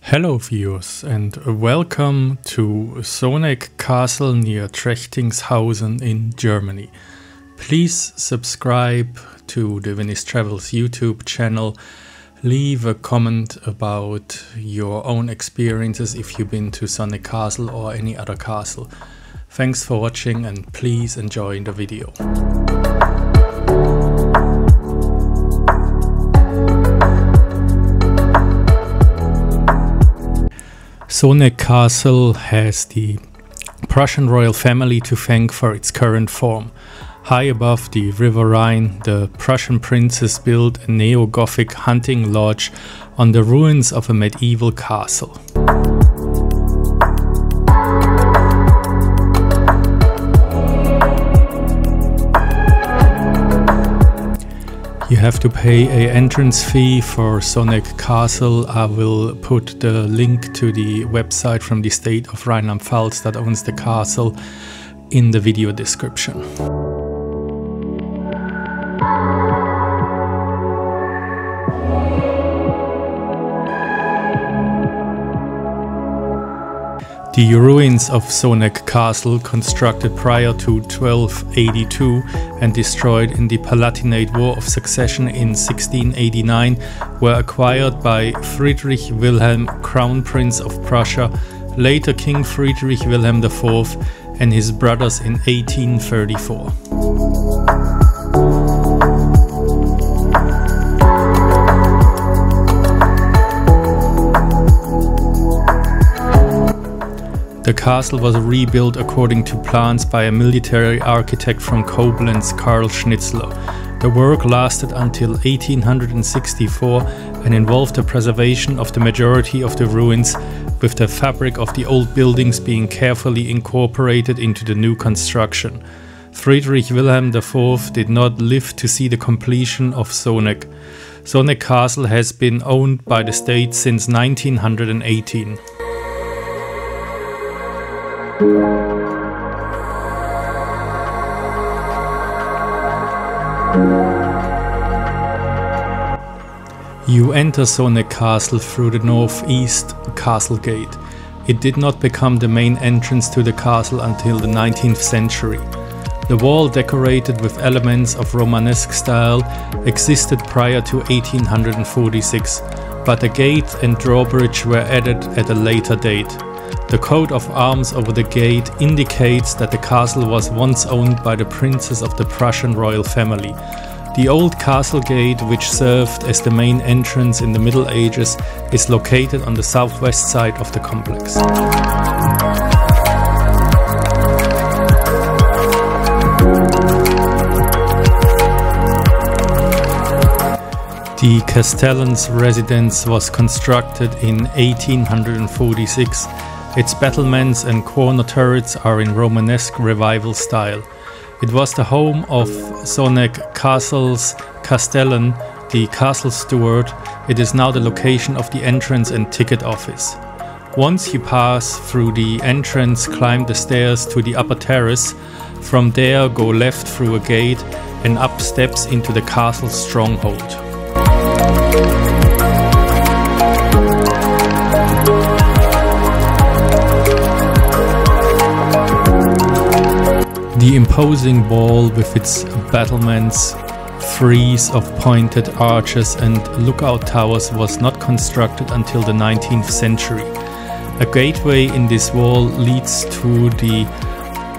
Hello viewers and welcome to Sooneck Castle near Trechtingshausen in Germany. Please subscribe to the WinnisTravels YouTube channel. Leave a comment about your own experiences if you've been to Sooneck Castle or any other castle. Thanks for watching and please enjoy the video. Sooneck Castle has the Prussian royal family to thank for its current form. High above the River Rhine, the Prussian princes built a neo-Gothic hunting lodge on the ruins of a medieval castle. You have to pay an entrance fee for Sooneck Castle. I will put the link to the website from the state of Rheinland-Pfalz that owns the castle in the video description. The ruins of Sooneck Castle, constructed prior to 1282 and destroyed in the Palatinate War of Succession in 1689, were acquired by Friedrich Wilhelm, Crown Prince of Prussia, later King Friedrich Wilhelm IV, and his brothers in 1834. The castle was rebuilt according to plans by a military architect from Koblenz, Karl Schnitzler. The work lasted until 1864 and involved the preservation of the majority of the ruins, with the fabric of the old buildings being carefully incorporated into the new construction. Friedrich Wilhelm IV did not live to see the completion of Sooneck. Sooneck Castle has been owned by the state since 1918. You enter Sooneck Castle through the northeast castle gate. It did not become the main entrance to the castle until the 19th century. The wall, decorated with elements of Romanesque style, existed prior to 1846, but a gate and drawbridge were added at a later date. The coat of arms over the gate indicates that the castle was once owned by the princes of the Prussian royal family. The old castle gate, which served as the main entrance in the Middle Ages, is located on the southwest side of the complex. The Castellan's residence was constructed in 1846. Its battlements and corner turrets are in Romanesque Revival style. It was the home of Sooneck Castle's Castellan, the castle steward. It is now the location of the entrance and ticket office. Once you pass through the entrance, climb the stairs to the upper terrace. From there, go left through a gate and up steps into the castle stronghold. The imposing wall with its battlements, frieze of pointed arches and lookout towers was not constructed until the 19th century. A gateway in this wall leads to the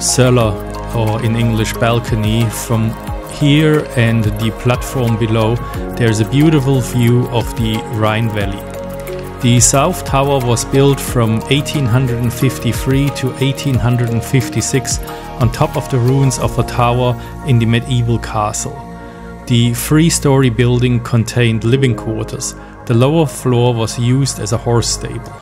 cellar, or in English balcony. From here and the platform below, there is a beautiful view of the Rhine Valley. The South Tower was built from 1853 to 1856 on top of the ruins of a tower in the medieval castle. The three-story building contained living quarters. The lower floor was used as a horse stable.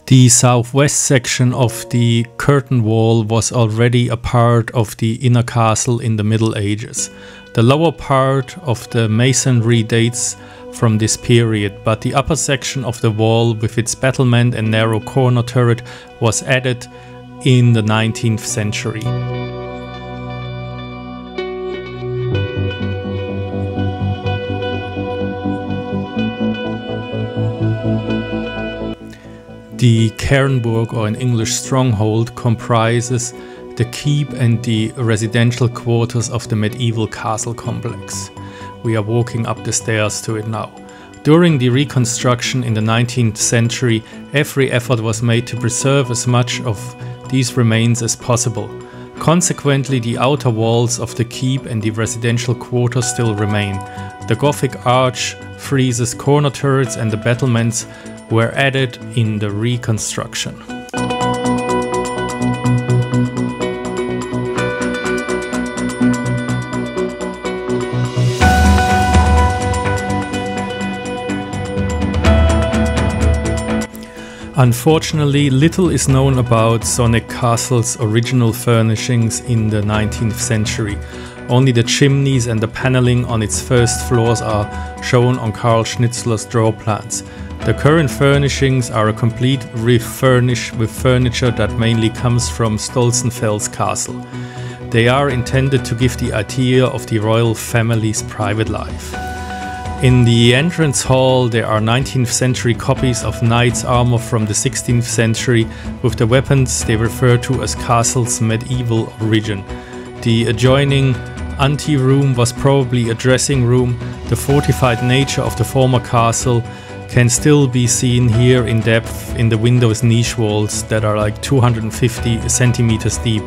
The southwest section of the curtain wall was already a part of the inner castle in the Middle Ages. The lower part of the masonry dates from this period, but the upper section of the wall with its battlement and narrow corner turret was added in the 19th century. The Kernburg, or in English Stronghold, comprises the keep and the residential quarters of the medieval castle complex. We are walking up the stairs to it now. During the reconstruction in the 19th century, every effort was made to preserve as much of these remains as possible. Consequently, the outer walls of the keep and the residential quarters still remain. The Gothic arch, friezes, corner turrets and the battlements were added in the reconstruction. Unfortunately, little is known about Sooneck Castle's original furnishings in the 19th century. Only the chimneys and the paneling on its first floors are shown on Carl Schnitzler's draw plans. The current furnishings are a complete refurnish with furniture that mainly comes from Stolzenfels Castle. They are intended to give the idea of the royal family's private life. In the entrance hall there are 19th century copies of knights' armor from the 16th century with the weapons they refer to as castle's medieval origin. The adjoining ante-room was probably a dressing room. The fortified nature of the former castle can still be seen here in depth in the window's niche walls that are like 250 centimeters deep.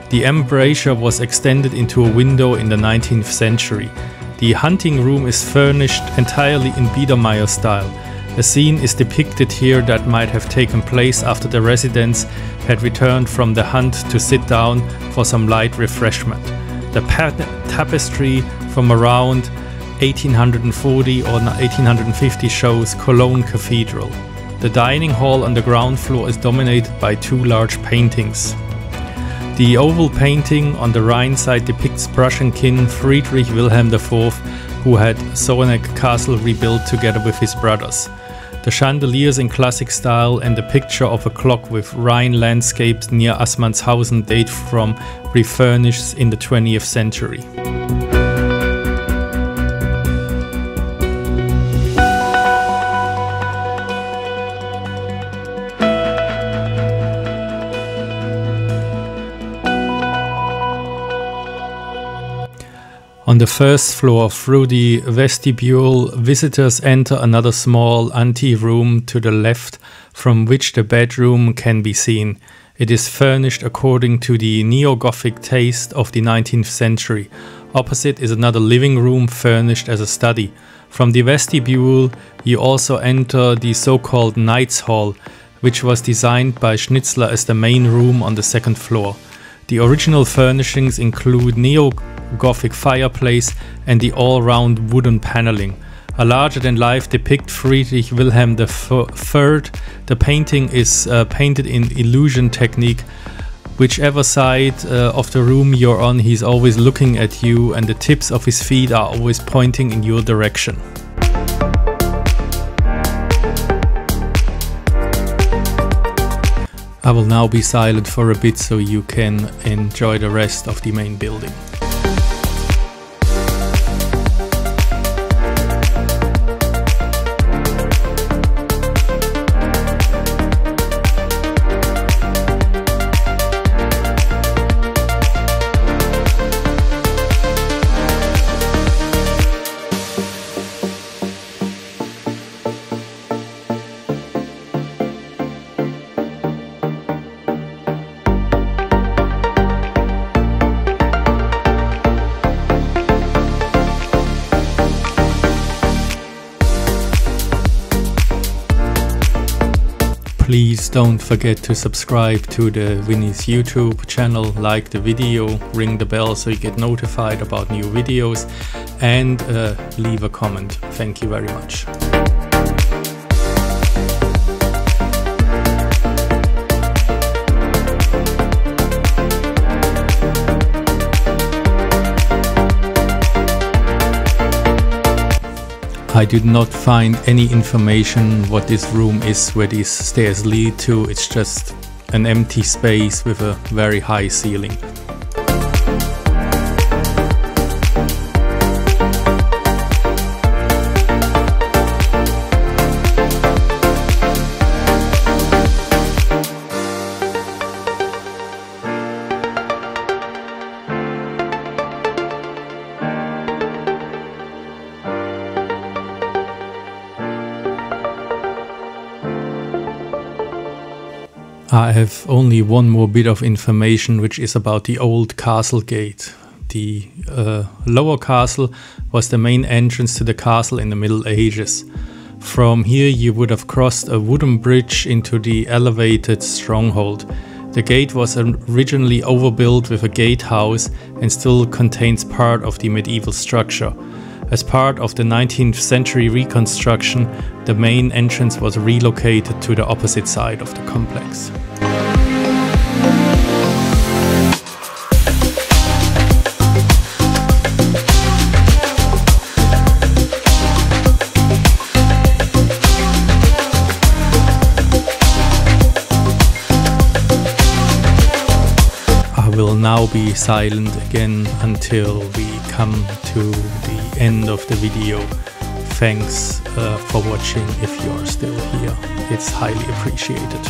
The embrasure was extended into a window in the 19th century. The hunting room is furnished entirely in Biedermeier style. A scene is depicted here that might have taken place after the residents had returned from the hunt to sit down for some light refreshment. The tapestry from around 1840 or 1850 shows Cologne Cathedral. The dining hall on the ground floor is dominated by two large paintings. The oval painting on the Rhine side depicts Prussian King Friedrich Wilhelm IV, who had Sooneck Castle rebuilt together with his brothers. The chandeliers in classic style and the picture of a clock with Rhine landscapes near Assmannshausen date from refurnished in the 20th century. On the first floor, through the vestibule, visitors enter another small ante-room to the left, from which the bedroom can be seen. It is furnished according to the neo-Gothic taste of the 19th century. Opposite is another living room furnished as a study. From the vestibule, you also enter the so-called Knight's Hall, which was designed by Schnitzler as the main room on the second floor. The original furnishings include neo-Gothic fireplace and the all-round wooden paneling. A larger-than-life depict Friedrich Wilhelm III. The painting is painted in illusion technique. Whichever side of the room you're on, he's always looking at you and the tips of his feet are always pointing in your direction. I will now be silent for a bit so you can enjoy the rest of the main building. Please don't forget to subscribe to the Winnie's YouTube channel, like the video, ring the bell so you get notified about new videos, and leave a comment. Thank you very much. I did not find any information what this room is, where these stairs lead to. It's just an empty space with a very high ceiling. I have only one more bit of information, which is about the old castle gate. The lower castle was the main entrance to the castle in the Middle Ages. From here you would have crossed a wooden bridge into the elevated Stronghold. The gate was originally overbuilt with a gatehouse and still contains part of the medieval structure. As part of the 19th century reconstruction, the main entrance was relocated to the opposite side of the complex. I will now be silent again until we come to the end of the video. Thanks for watching if you're still here. It's highly appreciated.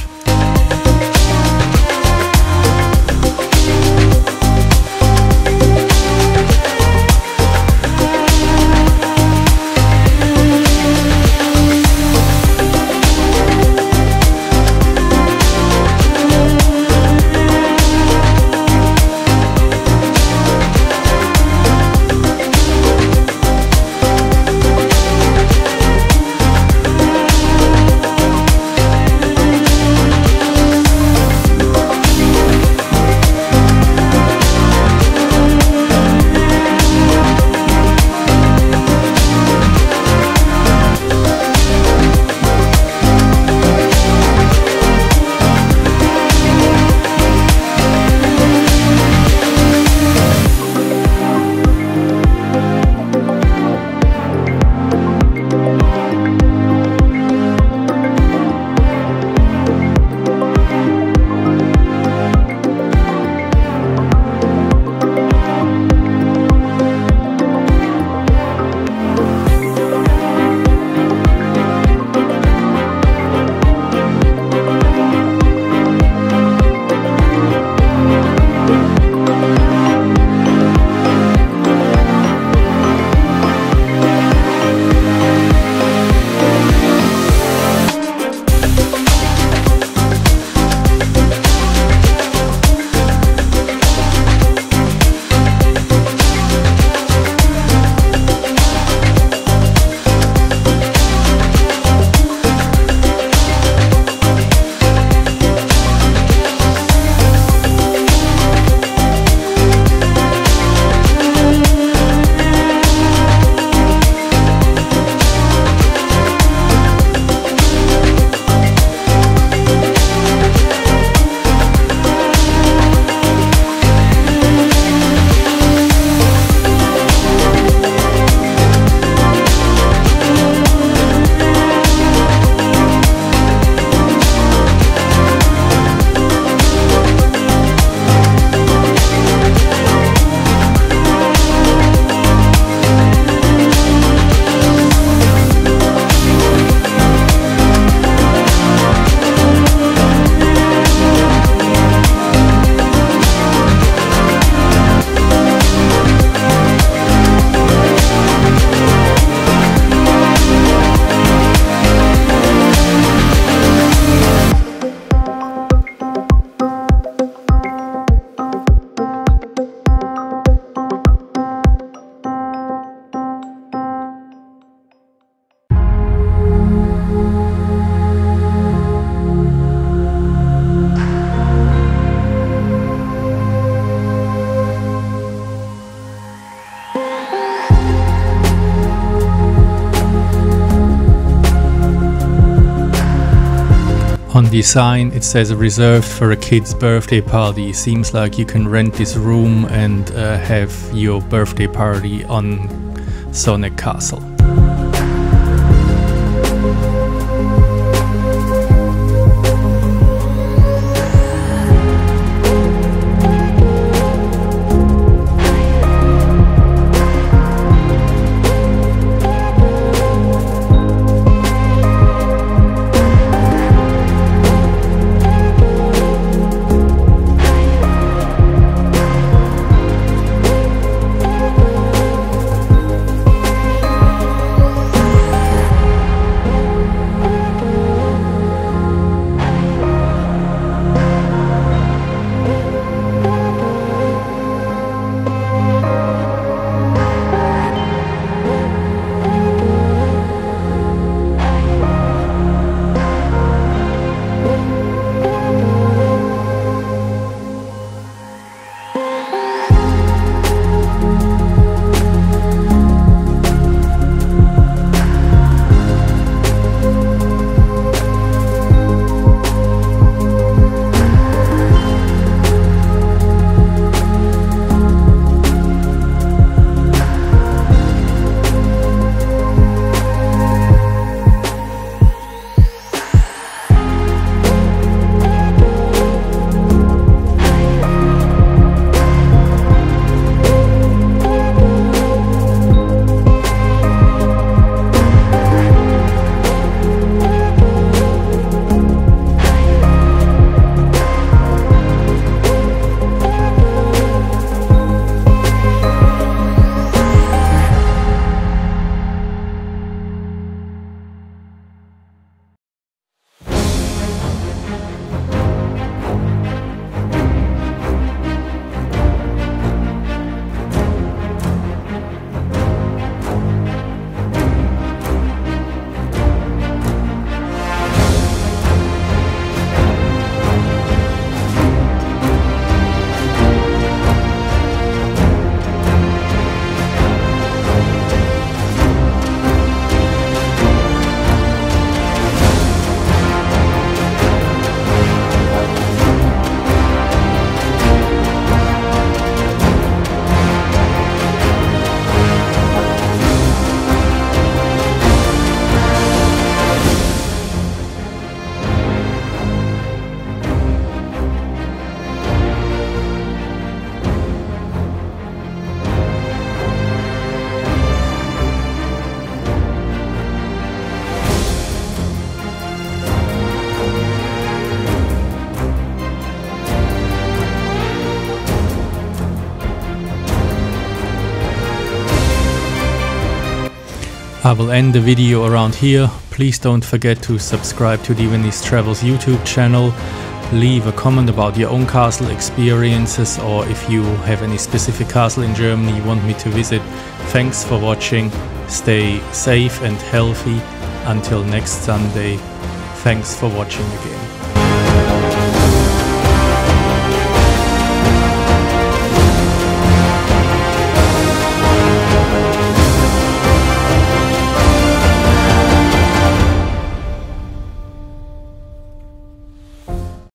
On the sign it says reserved for a kid's birthday party. Seems like you can rent this room and have your birthday party on Sooneck Castle. will end the video around here. Please don't forget to subscribe to the WinnisTravels YouTube channel. Leave a comment about your own castle experiences, or if you have any specific castle in Germany you want me to visit. Thanks for watching. Stay safe and healthy. Until next Sunday. Thanks for watching again.